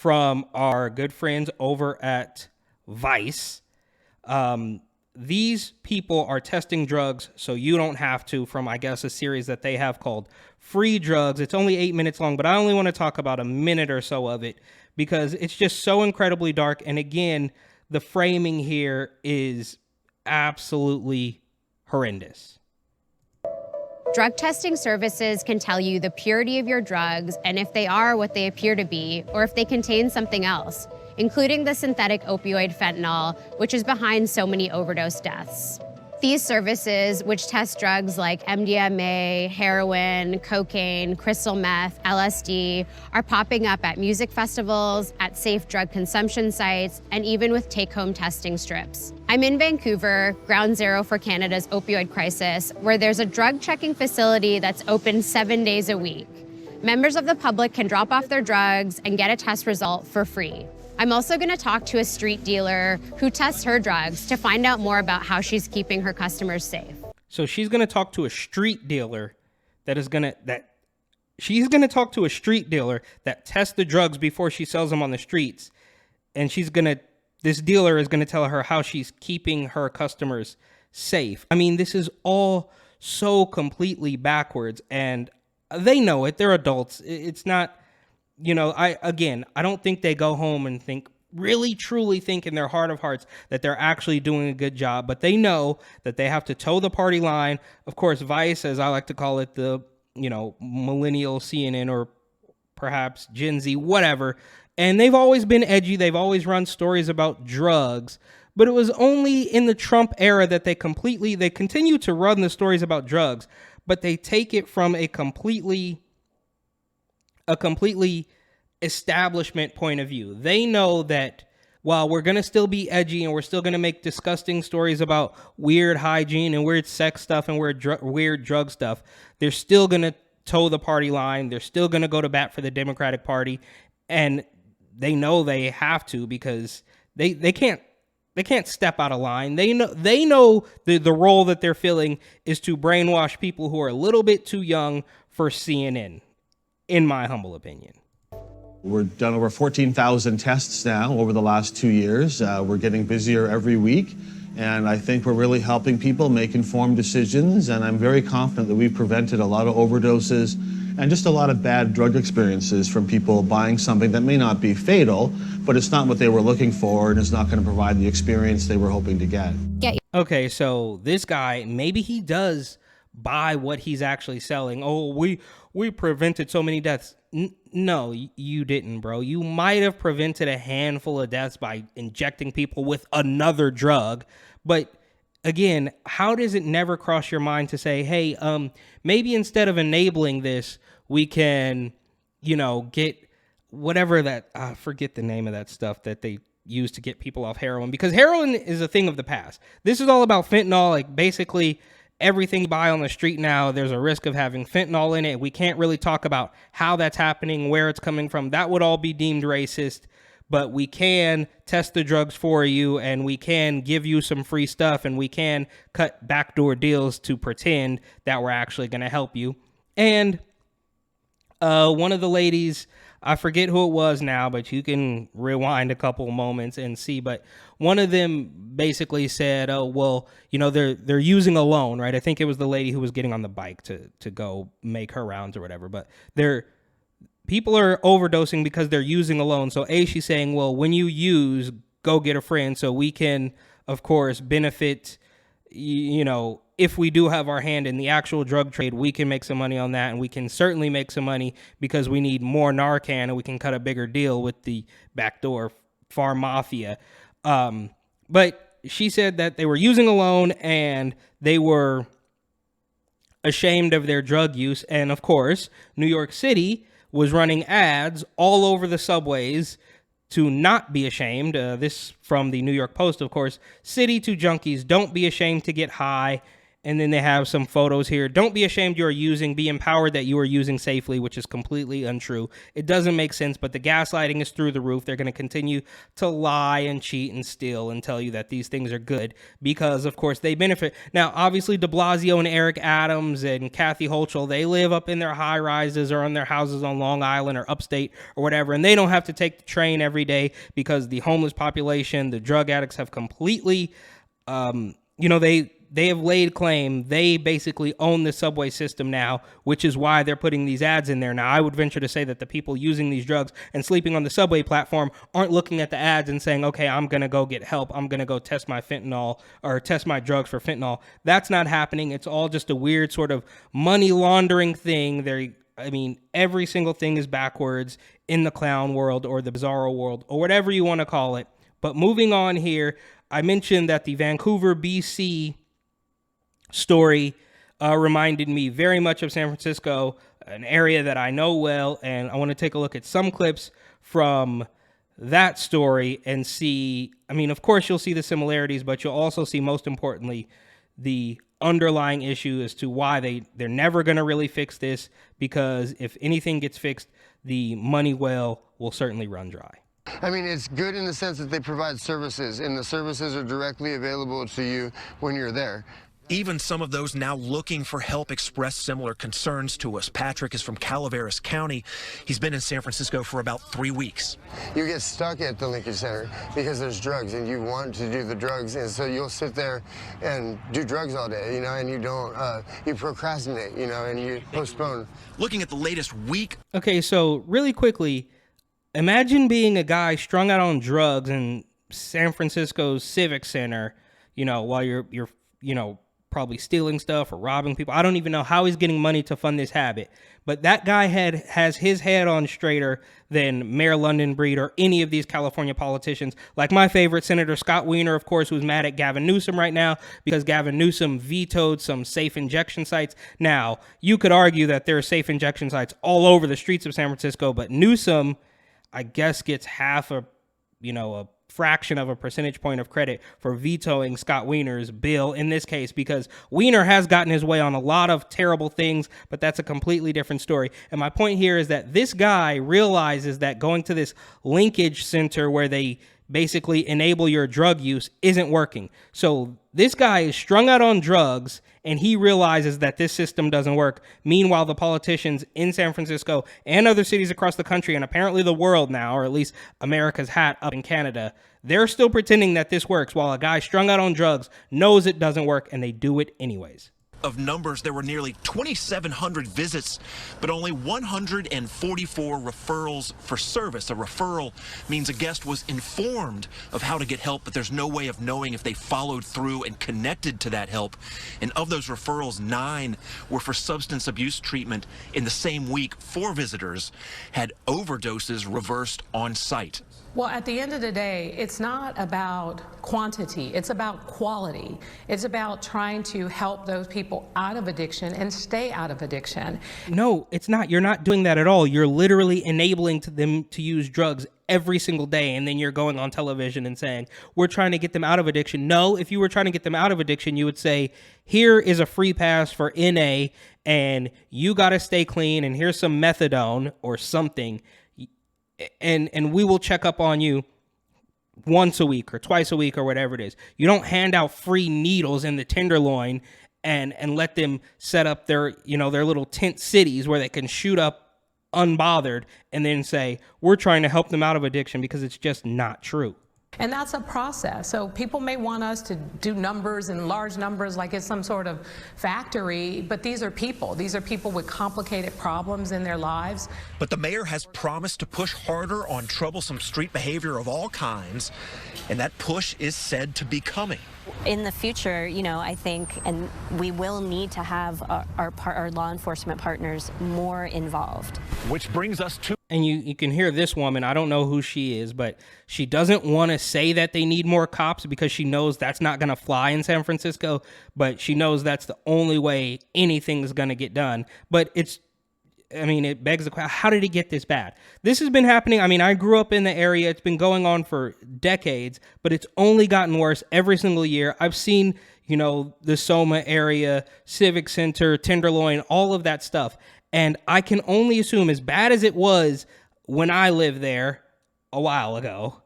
from our good friends over at Vice. These people are testing drugs so you don't have to, from, I guess, a series that they have called Free Drugs. It's only 8 minutes long, but I only want to talk about a minute or so of it because it's just so incredibly dark. And again, the framing here is absolutely horrendous. Drug testing services can tell you the purity of your drugs and if they are what they appear to be or if they contain something else, including the synthetic opioid fentanyl, which is behind so many overdose deaths. These services, which test drugs like MDMA, heroin, cocaine, crystal meth, LSD, are popping up at music festivals, at safe drug consumption sites, and even with take-home testing strips. I'm in Vancouver, ground zero for Canada's opioid crisis, where there's a drug checking facility that's open 7 days a week. Members of the public can drop off their drugs and get a test result for free. I'm also going to talk to a street dealer who tests her drugs to find out more about how she's keeping her customers safe. So she's going to talk to a street dealer she's going to talk to a street dealer that tests the drugs before she sells them on the streets. And this dealer is going to tell her how she's keeping her customers safe. I mean, this is all so completely backwards, and they know it. They're adults. It's not, I don't think they go home and really truly think in their heart of hearts that they're actually doing a good job, but they know that they have to toe the party line. Of course, Vice, as I like to call it, the, millennial CNN or perhaps Gen Z, whatever. And they've always been edgy. They've always run stories about drugs, but it was only in the Trump era that they continue to run the stories about drugs, but they take it from a completely establishment point of view. They know that while we're going to still be edgy and we're still going to make disgusting stories about weird hygiene and weird sex stuff and weird drug stuff, they're still going to toe the party line. They're still going to go to bat for the Democratic Party. And they know they have to because they can't step out of line. They know the role that they're filling is to brainwash people who are a little bit too young for CNN, in my humble opinion. We've done over 14,000 tests now over the last 2 years. We're getting busier every week, and I think we're really helping people make informed decisions, and I'm very confident that we've prevented a lot of overdoses and just a lot of bad drug experiences from people buying something that may not be fatal, but it's not what they were looking for and is not going to provide the experience they were hoping to get. Okay, so this guy, maybe he does buy what he's actually selling. Oh, we prevented so many deaths. No, you didn't, bro. You might have prevented a handful of deaths by injecting people with another drug. But again, how does it never cross your mind to say, hey, maybe instead of enabling this, we can, get whatever that, I forget the name of that stuff that they use to get people off heroin, because heroin is a thing of the past. This is all about fentanyl. Like, basically everything you buy on the street now, there's a risk of having fentanyl in it. We can't really talk about how that's happening, where it's coming from. That would all be deemed racist, but we can test the drugs for you, and we can give you some free stuff, and we can cut backdoor deals to pretend that we're actually going to help you. And one of the ladies, I forget who it was now, but you can rewind a couple moments and see. But one of them basically said, "Oh, well, they're using a loan, right?" I think it was the lady who was getting on the bike to go make her rounds or whatever. But people are overdosing because they're using a loan. So she's saying, well, when you use, go get a friend, so we can, of course, benefit. If we do have our hand in the actual drug trade, we can make some money on that, and we can certainly make some money because we need more Narcan, and we can cut a bigger deal with the backdoor farm mafia. But she said that they were using a loan and they were ashamed of their drug use. And of course, New York City was running ads all over the subways to not be ashamed. This from the New York Post, of course. City to junkies, don't be ashamed to get high. And then they have some photos here. Don't be ashamed you are using. Be empowered that you are using safely, which is completely untrue. It doesn't make sense, but the gaslighting is through the roof. They're going to continue to lie and cheat and steal and tell you that these things are good because, of course, they benefit. Now, obviously, de Blasio and Eric Adams and Kathy Hochul, they live up in their high rises or in their houses on Long Island or upstate or whatever, and they don't have to take the train every day because the homeless population, the drug addicts have completely, they have laid claim. They basically own the subway system now, which is why they're putting these ads in there. Now, I would venture to say that the people using these drugs and sleeping on the subway platform aren't looking at the ads and saying, okay, I'm going to go get help. I'm going to go test my fentanyl or test my drugs for fentanyl. That's not happening. It's all just a weird sort of money laundering thing. Every single thing is backwards in the clown world or the bizarro world or whatever you want to call it. But moving on here, I mentioned that the Vancouver, BC story reminded me very much of San Francisco, an area that I know well, and I want to take a look at some clips from that story and see, of course you'll see the similarities, but you'll also see, most importantly, the underlying issue as to why they're never going to really fix this, because if anything gets fixed, the money well will certainly run dry. It's good in the sense that they provide services, and the services are directly available to you when you're there. Even some of those now looking for help express similar concerns to us. Patrick is from Calaveras County. He's been in San Francisco for about 3 weeks. You get stuck at the linkage center because there's drugs and you want to do the drugs, and so you'll sit there and do drugs all day, and you don't, you procrastinate, and you postpone. Looking at the latest week. Okay, so really quickly, imagine being a guy strung out on drugs in San Francisco's Civic Center, while you're probably stealing stuff or robbing people. I don't even know how he's getting money to fund this habit, but that guy has his head on straighter than Mayor London Breed or any of these California politicians. Like my favorite, Senator Scott Wiener, of course, who's mad at Gavin Newsom right now because Gavin Newsom vetoed some safe injection sites. Now, you could argue that there are safe injection sites all over the streets of San Francisco, but Newsom, I guess, gets half a fraction of a percentage point of credit for vetoing Scott Wiener's bill in this case, because Wiener has gotten his way on a lot of terrible things, but that's a completely different story. And my point here is that this guy realizes that going to this linkage center where they basically enable your drug use isn't working. So this guy is strung out on drugs and he realizes that this system doesn't work. Meanwhile, the politicians in San Francisco and other cities across the country, and apparently the world now, or at least America's hat up in Canada, they're still pretending that this works while a guy strung out on drugs knows it doesn't work and they do it anyways. Of numbers, there were nearly 2,700 visits, but only 144 referrals for service. A referral means a guest was informed of how to get help, but there's no way of knowing if they followed through and connected to that help. And of those referrals, 9 were for substance abuse treatment. In the same week, 4 visitors had overdoses reversed on site. Well, at the end of the day, it's not about quantity, it's about quality. It's about trying to help those people out of addiction and stay out of addiction. No, it's not. You're not doing that at all. You're literally enabling them to use drugs every single day, and then you're going on television and saying, we're trying to get them out of addiction. No, if you were trying to get them out of addiction, you would say, here is a free pass for NA, and you got to stay clean, and here's some methadone or something. And we will check up on you once a week or twice a week or whatever it is. You don't hand out free needles in the Tenderloin and let them set up their little tent cities where they can shoot up unbothered and then say, we're trying to help them out of addiction, because it's just not true. And that's a process. So people may want us to do numbers and large numbers like it's some sort of factory, but these are people. These are people with complicated problems in their lives. But the mayor has promised to push harder on troublesome street behavior of all kinds, and that push is said to be coming. In the future, I think, and we will need to have our law enforcement partners more involved. Which brings us to... And you can hear this woman, I don't know who she is, but she doesn't want to say that they need more cops because she knows that's not going to fly in San Francisco, but she knows that's the only way anything's going to get done. But it begs the question, how did it get this bad? This has been happening. I grew up in the area. It's been going on for decades, but it's only gotten worse every single year. I've seen, you know, the Soma area, Civic Center, Tenderloin, all of that stuff. And I can only assume, as bad as it was when I lived there a while ago,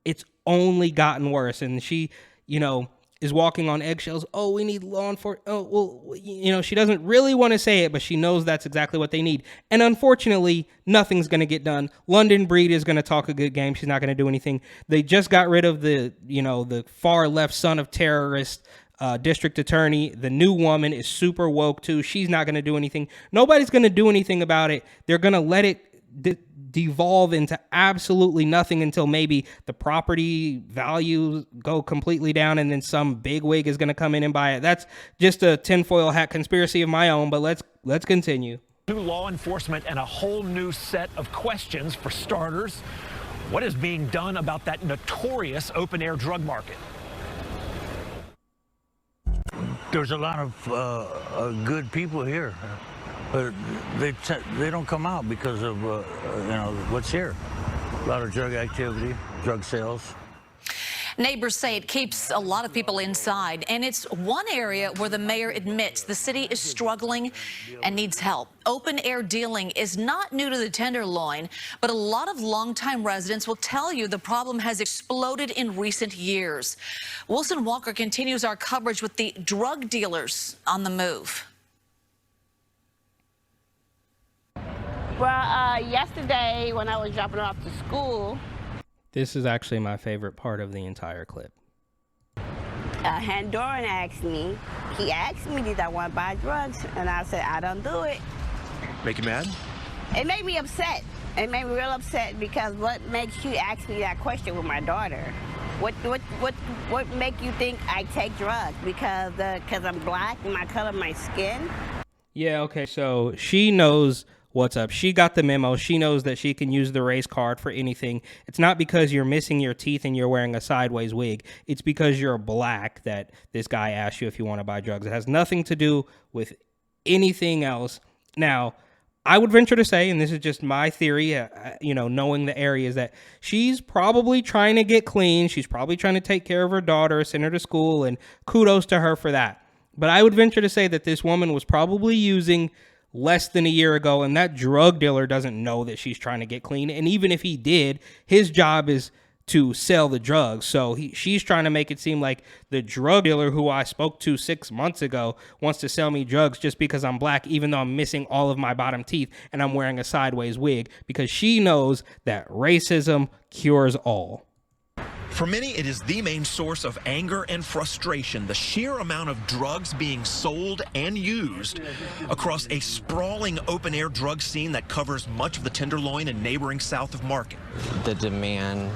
it's only gotten worse. And she, you know, is walking on eggshells. Oh, we need law enforcement. Oh, well, you know, she doesn't really want to say it, but she knows that's exactly what they need. And unfortunately, nothing's going to get done. London Breed is going to talk a good game. She's not going to do anything. They just got rid of the, you know, the far left son of terrorist district attorney. The new woman is super woke too. She's not going to do anything. Nobody's going to do anything about it. They're going to let it devolve into absolutely nothing until maybe the property values go completely down and then some bigwig is going to come in and buy it. That's just a tinfoil hat conspiracy of my own, but let's continue. New law enforcement and a whole new set of questions. For starters, what is being done about that notorious open-air drug market? There's a lot of good people here, but they don't come out because of you know, what's here. A lot of drug activity, drug sales. Neighbors say it keeps a lot of people inside, and it's one area where the mayor admits the city is struggling and needs help. Open-air dealing is not new to the Tenderloin, but a lot of longtime residents will tell you the problem has exploded in recent years. Wilson Walker continues our coverage with the drug dealers on the move. Well, yesterday when I was dropping her off to school, This is actually my favorite part of the entire clip. Handoran asked me, did I want to buy drugs? And I said, I don't do it. Make you mad? It made me upset. It made me real upset because what makes you ask me that question with my daughter? What make you think I take drugs? Because I'm black and my color of my skin? Yeah, okay, so she knows what's up. She got the memo. She knows that she can use the race card for anything. It's not because you're missing your teeth and you're wearing a sideways wig. It's because you're black that this guy asked you if you want to buy drugs. It has nothing to do with anything else. Now, I would venture to say, and this is just my theory, you know, knowing the area, is that she's probably trying to get clean. She's probably trying to take care of her daughter, send her to school, and kudos to her for that. But I would venture to say that this woman was probably using less than a year ago, and that drug dealer doesn't know that she's trying to get clean. And even if he did, his job is to sell the drugs. So she's trying to make it seem like the drug dealer who I spoke to 6 months ago wants to sell me drugs just because I'm black, even though I'm missing all of my bottom teeth and I'm wearing a sideways wig, because she knows that racism cures all. For many, it is the main source of anger and frustration, the sheer amount of drugs being sold and used across a sprawling open-air drug scene that covers much of the Tenderloin and neighboring south of Market. The demand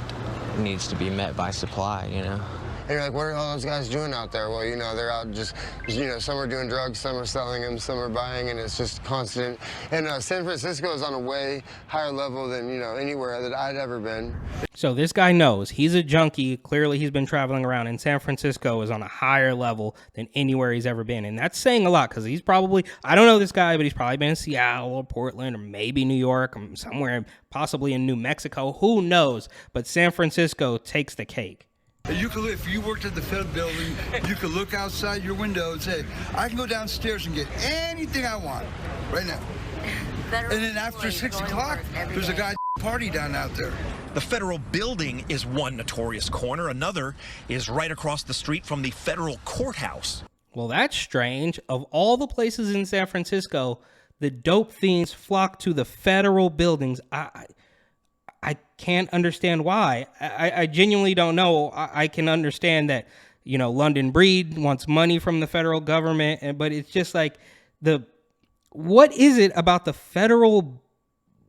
needs to be met by supply, you know. And you're like, what are all those guys doing out there? Well, you know, they're out just, you know, some are doing drugs, some are selling them, some are buying, and it's just constant. And San Francisco is on a way higher level than, you know, anywhere that I'd ever been. So this guy knows he's a junkie. Clearly he's been traveling around, and San Francisco is on a higher level than anywhere he's ever been. And that's saying a lot, because he's probably, I don't know this guy, but he's probably been in Seattle or Portland or maybe New York or somewhere, possibly in New Mexico. Who knows? But San Francisco takes the cake. You could, if you worked at the Fed building, you could look outside your window and say, I can go downstairs and get anything I want right now. And then after 6 o'clock, there's a guy party down out there. The federal building is one notorious corner. Another is right across the street from the federal courthouse. Well, that's strange. Of all the places in San Francisco, the dope fiends flock to the federal buildings. I can't understand why. I genuinely don't know. I can understand that, you know, London Breed wants money from the federal government, but it's just like what is it about the federal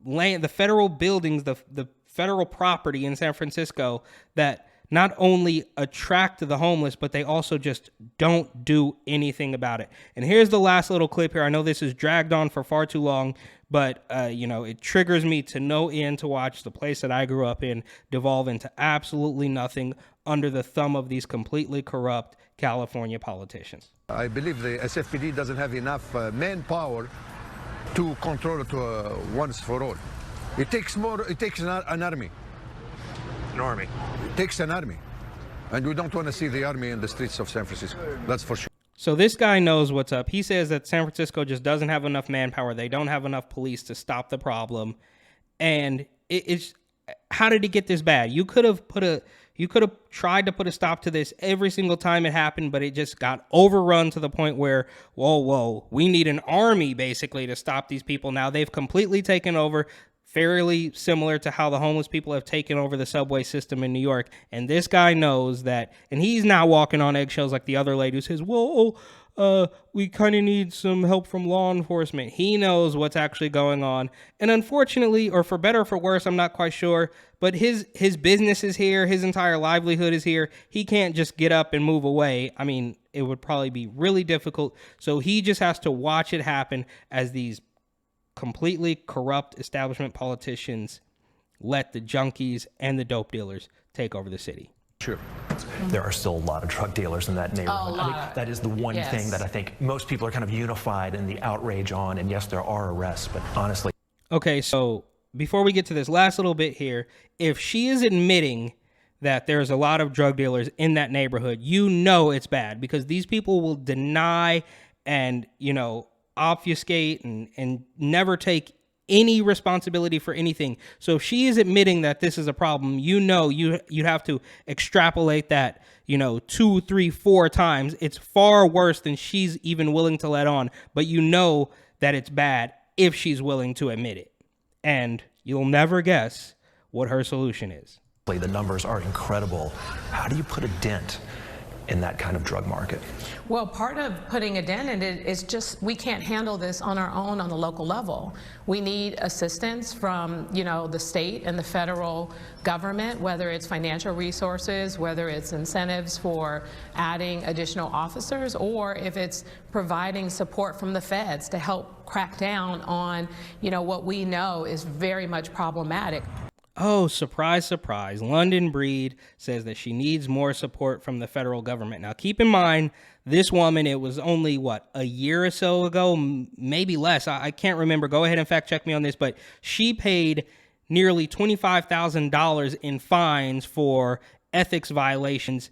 land, the federal buildings, the federal property in San Francisco that not only attract the homeless, but they also just don't do anything about it. And here's the last little clip here. I know this is dragged on for far too long, but, you know, it triggers me to no end to watch the place that I grew up in devolve into absolutely nothing under the thumb of these completely corrupt California politicians. I believe the SFPD doesn't have enough manpower to control it once for all. It takes more, it takes an army. An army. It takes an army. And we don't want to see the army in the streets of San Francisco. That's for sure. So this guy knows what's up. He says that San Francisco just doesn't have enough manpower. They don't have enough police to stop the problem. And it's how did it get this bad? You could have tried to put a stop to this every single time it happened, but it just got overrun to the point where, whoa, we need an army basically to stop these people. Now they've completely taken over, fairly similar to how the homeless people have taken over the subway system in New York. And this guy knows that, and he's now walking on eggshells like the other lady who says, well, we kind of need some help from law enforcement. He knows what's actually going on. And unfortunately, or for better or for worse, I'm not quite sure, but his business is here. His entire livelihood is here. He can't just get up and move away. I mean, it would probably be really difficult. So he just has to watch it happen as these completely corrupt establishment politicians let the junkies and the dope dealers take over the city. Sure. There are still a lot of drug dealers in that neighborhood. I think that is the one thing that I think most people are kind of unified in the outrage on. And yes, there are arrests, but honestly. Okay, so before we get to this last little bit here, if she is admitting that there's a lot of drug dealers in that neighborhood, you know it's bad because these people will deny and, obfuscate and never take any responsibility for anything. So if she is admitting that this is a problem, you'd have to extrapolate that, 2, 3, 4 times. It's far worse than she's even willing to let on, but you know that it's bad if she's willing to admit it. And you'll never guess what her solution is. The numbers are incredible. How do you put a dent in that kind of drug market? Well, part of putting a dent in it is just we can't handle this on our own on the local level. We need assistance from, the state and the federal government, whether it's financial resources, whether it's incentives for adding additional officers, or if it's providing support from the feds to help crack down on, what we know is very much problematic. Oh, surprise, surprise. London Breed says that she needs more support from the federal government. Now, keep in mind, this woman, it was only, a year or so ago, maybe less. I can't remember. Go ahead and fact check me on this. But she paid nearly $25,000 in fines for ethics violations,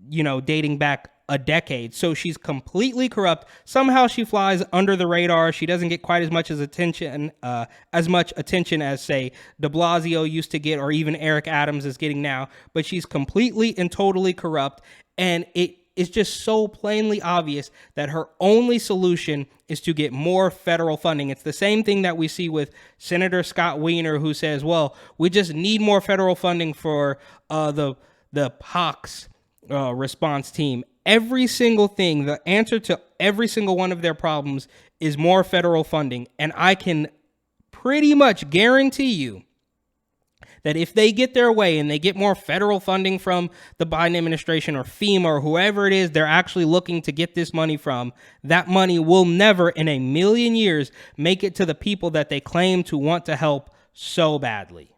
dating back a decade. So she's completely corrupt. Somehow she flies under the radar. She doesn't get quite as much attention as say de Blasio used to get, or even Eric Adams is getting now. But she's completely and totally corrupt. And it is just so plainly obvious that her only solution is to get more federal funding. It's the same thing that we see with Senator Scott Wiener, who says, well, we just need more federal funding for the POX response team. Every single thing, the answer to every single one of their problems is more federal funding. And I can pretty much guarantee you that if they get their way and they get more federal funding from the Biden administration or FEMA or whoever it is they're actually looking to get this money from, that money will never in a million years make it to the people that they claim to want to help so badly.